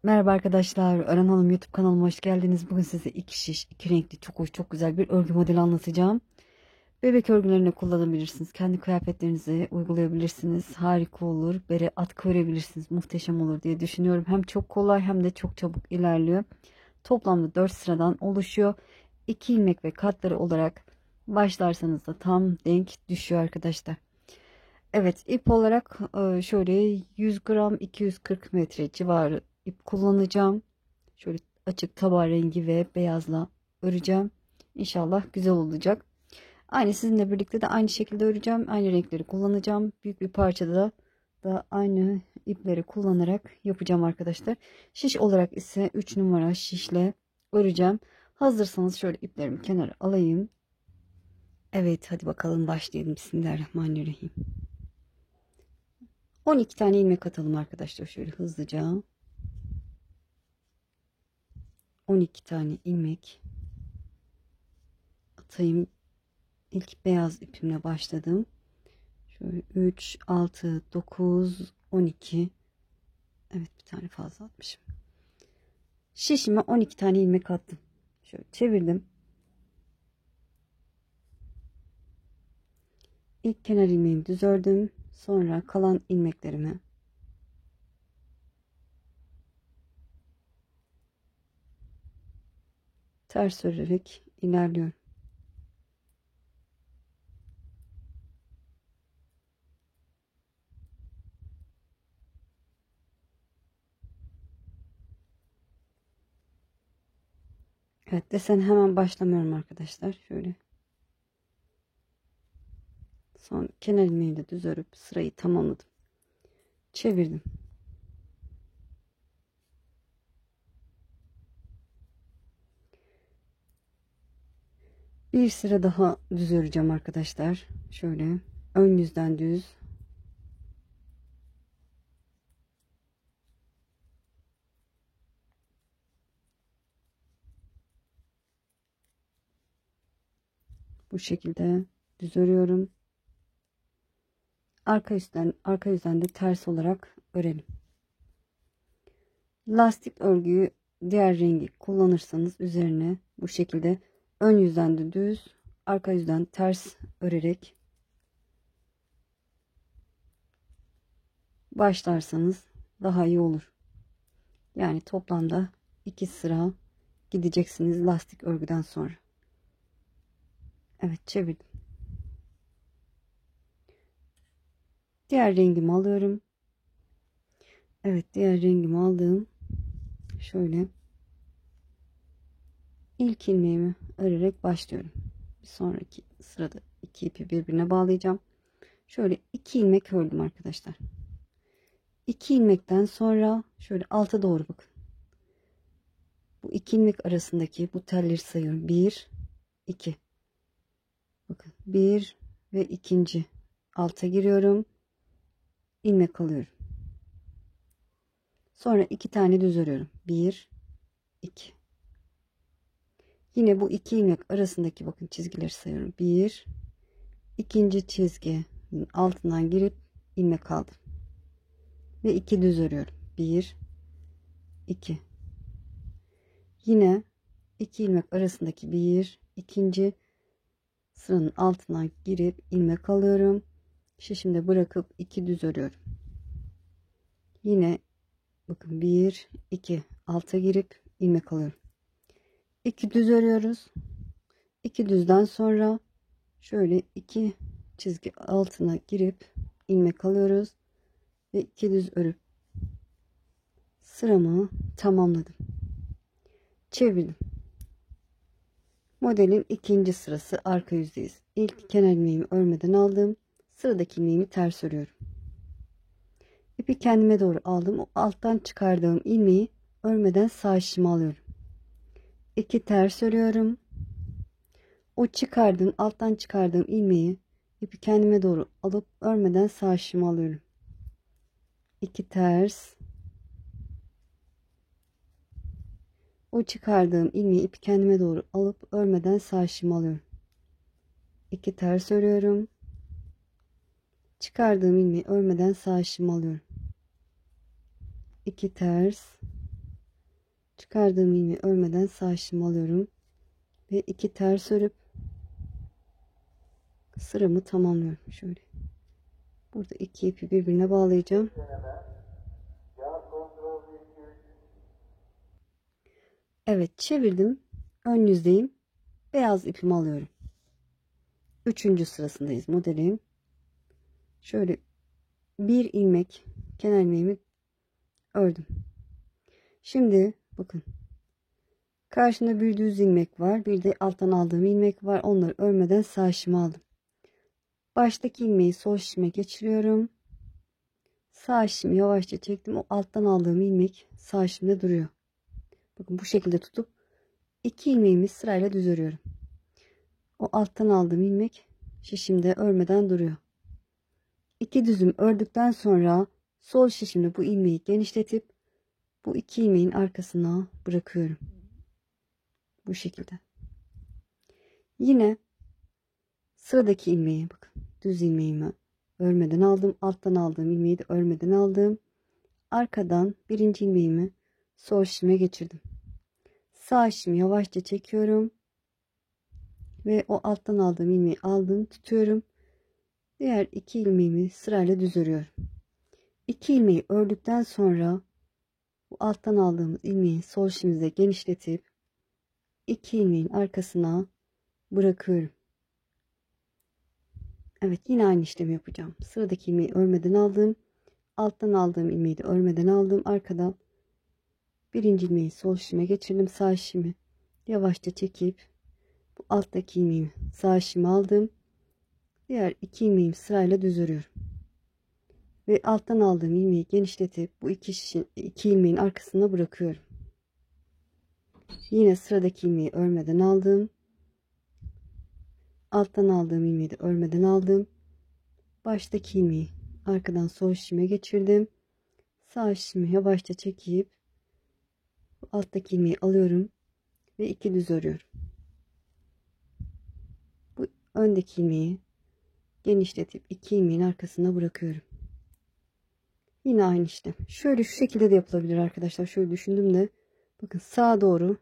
Merhaba arkadaşlar, Ören Hanım YouTube kanalıma hoş geldiniz. Bugün size iki şiş, iki renkli, çok hoş, çok güzel bir örgü modeli anlatacağım. Bebek örgülerine kullanabilirsiniz. Kendi kıyafetlerinize uygulayabilirsiniz. Harika olur. Bere atkı örebilirsiniz. Muhteşem olur diye düşünüyorum. Hem çok kolay hem de çok çabuk ilerliyor. Toplamda 4 sıradan oluşuyor. 2 ilmek ve katları olarak başlarsanız da tam denk düşüyor arkadaşlar. Evet, ip olarak şöyle 100 gram 240 metre civarı ip kullanacağım. Şöyle açık tabağı rengi ve beyazla öreceğim. İnşallah güzel olacak. Aynı sizinle birlikte de aynı şekilde öreceğim. Aynı renkleri kullanacağım. Büyük bir parçada da aynı ipleri kullanarak yapacağım arkadaşlar. Şiş olarak ise 3 numara şişle öreceğim. Hazırsanız şöyle iplerimi kenara alayım. Evet, hadi bakalım başlayalım. Bismillahirrahmanirrahim. 12 tane ilmek atalım arkadaşlar, şöyle hızlıca. 12 tane ilmek atayım. İlk beyaz ipimle başladım. Şöyle 3, 6, 9, 12. Evet, bir tane fazla atmışım. Şişime 12 tane ilmek attım. Şöyle çevirdim. İlk kenar ilmeğimi düz ördüm. Sonra kalan ilmeklerimi ters örerek ilerliyorum. Evet, desen hemen başlamıyorum arkadaşlar. Şöyle son kenar ilmeği de düz örüp sırayı tamamladım. Çevirdim. Bir sıra daha düz öreceğim arkadaşlar. Şöyle ön yüzden düz. Bu şekilde düz örüyorum. Arka yüzden de ters olarak örelim. Lastik örgüyü diğer rengi kullanırsanız üzerine bu şekilde ön yüzden de düz, arka yüzden ters örerek başlarsanız daha iyi olur. Yani toplamda 2 sıra gideceksiniz lastik örgüden sonra. Evet, çevirdim. Diğer rengimi alıyorum. Evet, diğer rengimi aldım. Şöyle ilk ilmeğimi örerek başlıyorum. Bir sonraki sırada iki ipi birbirine bağlayacağım. Şöyle 2 ilmek ördüm arkadaşlar. 2 ilmekten sonra şöyle alta doğru bakın. Bu 2 ilmek arasındaki bu telleri sayıyorum. 1, 2. Bakın 1 ve ikinci alta giriyorum. İlmek alıyorum. Sonra 2 tane düz örüyorum. 1, 2. Yine bu 2 ilmek arasındaki bakın çizgileri sayıyorum. 1, ikinci çizgi altından girip ilmek aldım. Ve 2 düz örüyorum. 1, 2. Yine 2 ilmek arasındaki ikinci sıranın altına girip ilmek alıyorum. Şişimde bırakıp 2 düz örüyorum. Yine bakın 1, 2 alta girip ilmek alıyorum. 2 düz örüyoruz. 2 düzden sonra şöyle 2 çizgi altına girip ilmek alıyoruz ve 2 düz örüp sıramı tamamladım. Çevirdim. Modelin ikinci sırası arka yüzdeyiz. İlk kenar ilmeğimi örmeden aldım. Sıradaki ilmeğimi ters örüyorum. İpi kendime doğru aldım. O alttan çıkardığım ilmeği örmeden sağ şişime alıyorum. 2 ters örüyorum. O alttan çıkardığım ilmeği ipi kendime doğru alıp örmeden sağ şişime alıyorum. 2 ters. O çıkardığım ilmeği ipi kendime doğru alıp örmeden sağ şişime alıyorum. 2 ters örüyorum. Çıkardığım ilmeği örmeden sağ şişime alıyorum. 2 ters. çıkardığım ilmeği örmeden sağ işimi alıyorum ve 2 ters örüp sıramı tamamlıyorum. Şöyle burada 2 ipi birbirine bağlayacağım. Evet, çevirdim. Ön yüzdeyim. Beyaz ipimi alıyorum. 3. sırasındayız modelin. Şöyle bir ilmek kenar ilmeğimi ördüm. Şimdi bakın, karşımda bir düz ilmek var, bir de alttan aldığım ilmek var. Onları örmeden sağ şişimi aldım. Baştaki ilmeği sol şişime geçiriyorum. Sağ şişimi yavaşça çektim. O alttan aldığım ilmek sağ şişimde duruyor. Bakın bu şekilde tutup 2 ilmeğimi sırayla düz örüyorum. O alttan aldığım ilmek şişimde örmeden duruyor. 2 düzüm ördükten sonra sol şişimde bu ilmeği genişletip bu 2 ilmeğin arkasına bırakıyorum. Bu şekilde. Yine sıradaki ilmeği, bakın, düz ilmeğimi örmeden aldım. Alttan aldığım ilmeği de örmeden aldım. Arkadan birinci ilmeğimi sol şişime geçirdim. Sağ şişimi yavaşça çekiyorum. Ve o alttan aldığım ilmeği aldım, tutuyorum. Diğer 2 ilmeğimi sırayla düz örüyorum. 2 ilmeği ördükten sonra bu alttan aldığımız ilmeği sol şişimize genişletip 2 ilmeğin arkasına bırakıyorum. Evet, yine aynı işlemi yapacağım. Sıradaki ilmeği örmeden aldım. Alttan aldığım ilmeği de örmeden aldım. Arkadan birinci ilmeği sol şişime geçirdim. Sağ şişimi yavaşça çekip bu alttaki ilmeği sağ şişime aldım. Diğer 2 ilmeğimi sırayla düz örüyorum. Ve alttan aldığım ilmeği genişletip bu 2 ilmeğin arkasına bırakıyorum. Yine sıradaki ilmeği örmeden aldım. Alttan aldığım ilmeği de örmeden aldım. Baştaki ilmeği arkadan sol şişime geçirdim. Sağ şişimi yavaşça çekip bu alttaki ilmeği alıyorum ve 2 düz örüyorum. Bu öndeki ilmeği genişletip 2 ilmeğin arkasına bırakıyorum. Yine aynı işlem. Şöyle şu şekilde de yapılabilir arkadaşlar. Şöyle düşündüm de bakın, sağa doğru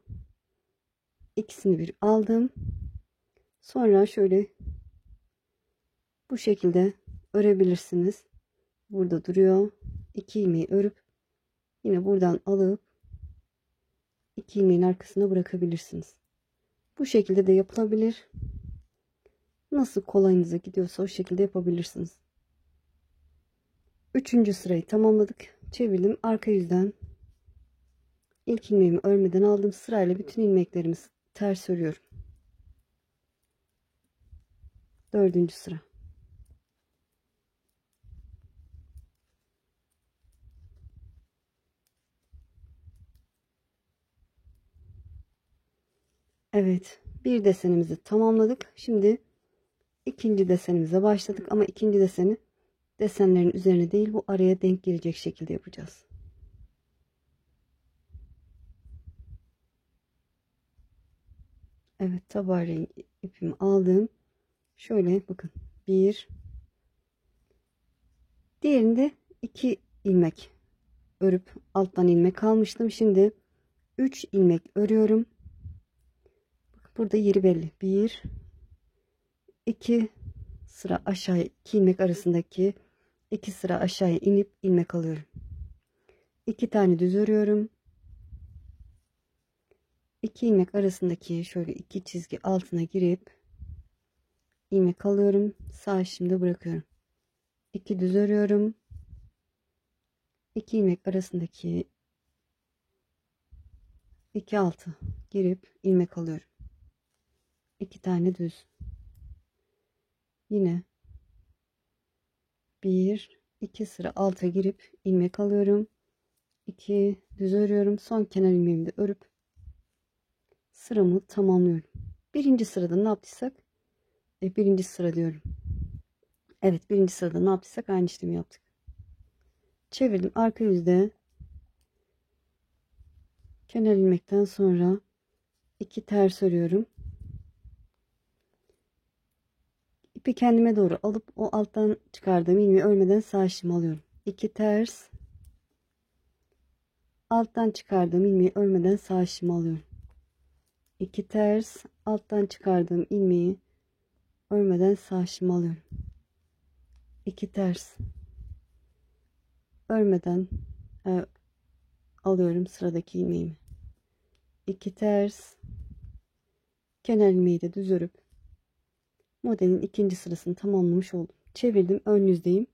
ikisini bir aldım. Sonra şöyle bu şekilde örebilirsiniz. Burada duruyor. 2 ilmeği örüp yine buradan alıp 2 ilmeğin arkasına bırakabilirsiniz. Bu şekilde de yapılabilir. Nasıl kolayınıza gidiyorsa o şekilde yapabilirsiniz. 3. sırayı tamamladık. Çevirdim. Arka yüzden ilk ilmeğimi örmeden aldım. Sırayla bütün ilmeklerimi ters örüyorum. 4. sıra. Evet, bir desenimizi tamamladık. Şimdi ikinci desenimize başladık ama ikinci deseni desenlerin üzerine değil, bu araya denk gelecek şekilde yapacağız. Evet, tabağı rengi ipimi aldım. Şöyle bakın, bir, diğerinde 2 ilmek örüp alttan ilmek almıştım. Şimdi 3 ilmek örüyorum. Burada yeri belli. 1, 2 sıra aşağı, 2 ilmek arasındaki 2 sıra aşağıya inip ilmek alıyorum. 2 tane düz örüyorum. 2 ilmek arasındaki şöyle 2 çizgi altına girip ilmek alıyorum. Sağ şimdi bırakıyorum. 2 düz örüyorum. 2 ilmek arasındaki 2 altı girip ilmek alıyorum. 2 tane düz. Yine 1, 2 sıra alta girip ilmek alıyorum. 2 düz örüyorum. Son kenar ilmeğimi de örüp sıramı tamamlıyorum. Birinci sırada ne yaptıysak, birinci sıra diyorum. Evet, birinci sırada ne yaptıysak aynı işlemi yaptık. Çevirdim. Arka yüzde kenar ilmekten sonra 2 ters örüyorum. İpi kendime doğru alıp o alttan çıkardığım ilmeği örmeden sağ şişimi alıyorum. 2 ters, Alttan çıkardığım ilmeği örmeden sağ şişimi alıyorum. 2 ters, alttan çıkardığım ilmeği örmeden sağ şişimi alıyorum. 2 ters, örmeden alıyorum sıradaki ilmeğimi. 2 ters, kenar ilmeği de düz örüp modelin ikinci sırasını tamamlamış oldum. Çevirdim, ön yüzdeyim.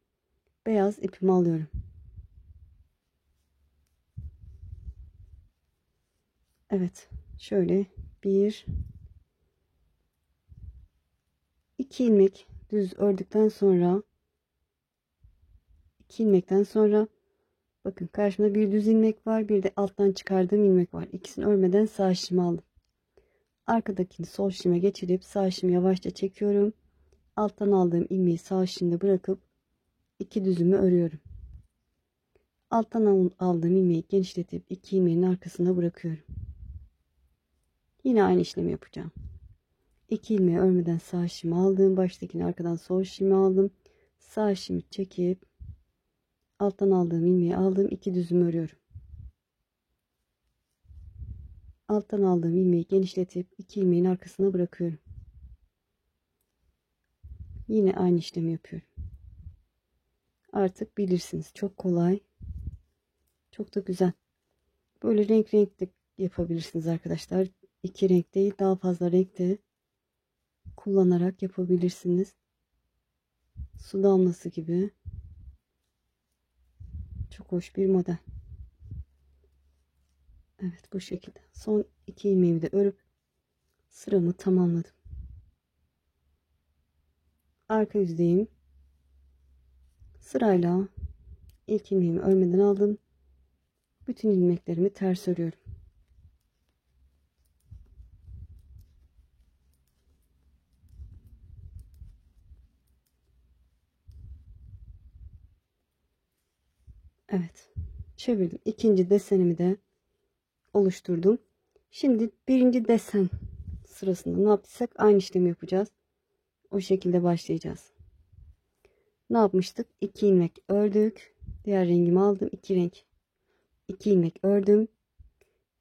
Beyaz ipimi alıyorum. Evet, şöyle 1 2 ilmek düz ördükten sonra 2 ilmekten sonra bakın karşımda bir düz ilmek var, bir de alttan çıkardığım ilmek var. İkisini örmeden sağ şişimi aldım. Arkadakini sol şişime geçirip sağ şişimi yavaşça çekiyorum. Alttan aldığım ilmeği sağ şişimde bırakıp iki düzümü örüyorum. Alttan aldığım ilmeği genişletip iki ilmeğin arkasına bırakıyorum. Yine aynı işlemi yapacağım. 2 ilmeği örmeden sağ şişimi aldım. Baştakini arkadan sol şişimi aldım. Sağ şişimi çekip alttan aldığım ilmeği aldım. 2 düzümü örüyorum. Alttan aldığım ilmeği genişletip 2 ilmeğin arkasına bırakıyorum. Yine aynı işlemi yapıyorum. Artık bilirsiniz. Çok kolay. Çok da güzel. Böyle renk renk de yapabilirsiniz arkadaşlar. 2 renk değil, daha fazla renk de kullanarak yapabilirsiniz. Su damlası gibi. Çok hoş bir model. Evet, bu şekilde. Son 2 ilmeğimi de örüp sıramı tamamladım. Arka yüzdeyim. Sırayla ilk ilmeğimi örmeden aldım. Bütün ilmeklerimi ters örüyorum. Evet, çevirdim. İkinci desenimi de oluşturdum. Şimdi birinci desen sırasında ne yaptıysak aynı işlemi yapacağız. O şekilde başlayacağız. Ne yapmıştık? 2 ilmek ördük. Diğer rengimi aldım. 2 renk. 2 ilmek ördüm.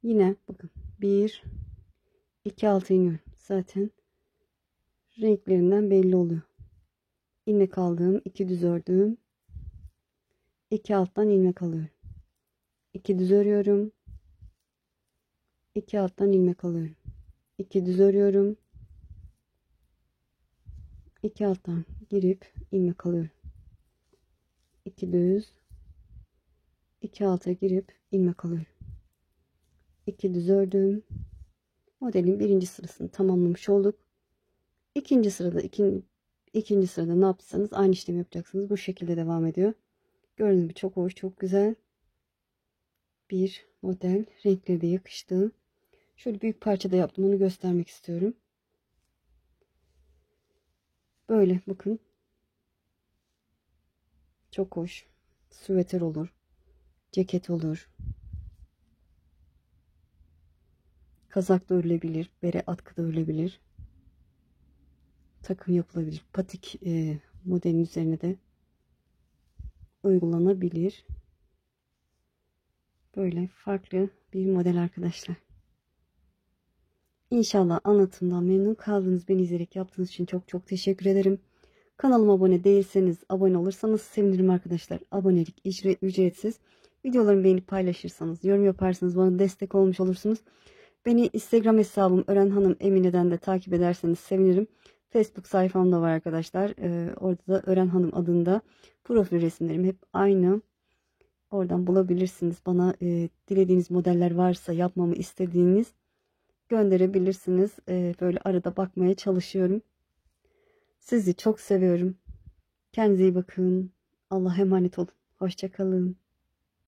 Yine bakın 1 2 altı iniyorum. Zaten renklerinden belli oluyor. İlmek aldım. 2 düz ördüm. 2 alttan ilmek alıyorum. 2 düz örüyorum. 2 alttan ilmek alıyorum. 2 düz örüyorum. 2 alttan girip ilmek alıyorum. 2 düz, 2 alta girip ilmek alıyorum. 2 düz ördüm. Modelin birinci sırasını tamamlamış olduk. İkinci sırada ikinci sırada ne yaptıysanız aynı işlemi yapacaksınız. Bu şekilde devam ediyor. Gördüğünüz gibi çok hoş, çok güzel bir model. Renkleri de yakıştı. Şöyle büyük parçada yaptım. Onu göstermek istiyorum. Böyle bakın. Çok hoş. Süveter olur. Ceket olur. Kazak da örülebilir. Bere atkı da örülebilir. Takım yapılabilir. Patik modelin üzerine de uygulanabilir. Böyle farklı bir model arkadaşlar. İnşallah anlatımdan memnun kaldınız. Beni izleyerek yaptığınız için çok çok teşekkür ederim. Kanalıma abone değilseniz abone olursanız sevinirim arkadaşlar. Abonelik ücretsiz. Videolarımı beğenip paylaşırsanız, yorum yaparsanız bana destek olmuş olursunuz. Beni Instagram hesabım Ören Hanım Emine'den de takip ederseniz sevinirim. Facebook sayfam da var arkadaşlar. Orada da Ören Hanım adında profil resimlerim hep aynı. Oradan bulabilirsiniz. Bana dilediğiniz modeller varsa yapmamı istediğiniz gönderebilirsiniz. Böyle arada bakmaya çalışıyorum. Sizi çok seviyorum. Kendinize iyi bakın. Allah'a emanet olun. Hoşça kalın.